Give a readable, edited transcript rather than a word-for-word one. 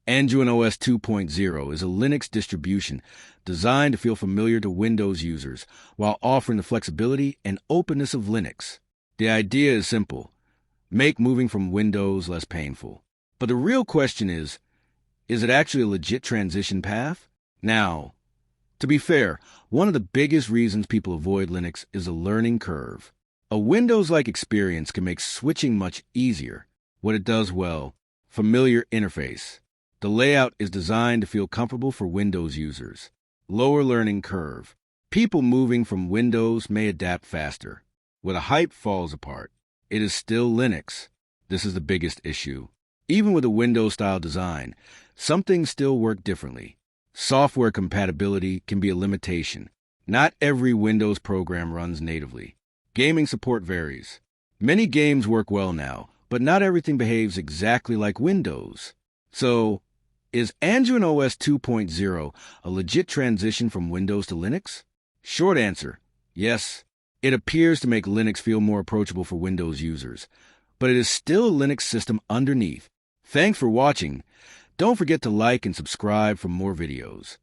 AnduinOS 2.0 is a Linux distribution designed to feel familiar to Windows users while offering the flexibility and openness of Linux. The idea is simple: make moving from Windows less painful. But the real question is it actually a legit transition path? Now, to be fair, one of the biggest reasons people avoid Linux is the learning curve. A Windows-like experience can make switching much easier. What it does well: familiar interface. The layout is designed to feel comfortable for Windows users. Lower learning curve. People moving from Windows may adapt faster. Where the hype falls apart, it is still Linux. This is the biggest issue. Even with a Windows-style design, some things still work differently. Software compatibility can be a limitation. Not every Windows program runs natively. Gaming support varies. Many games work well now, but not everything behaves exactly like Windows. So, is AnduinOS 2.0 a legit transition from Windows to Linux? Short answer: yes. It appears to make Linux feel more approachable for Windows users, but it is still a Linux system underneath. Thanks for watching. Don't forget to like and subscribe for more videos.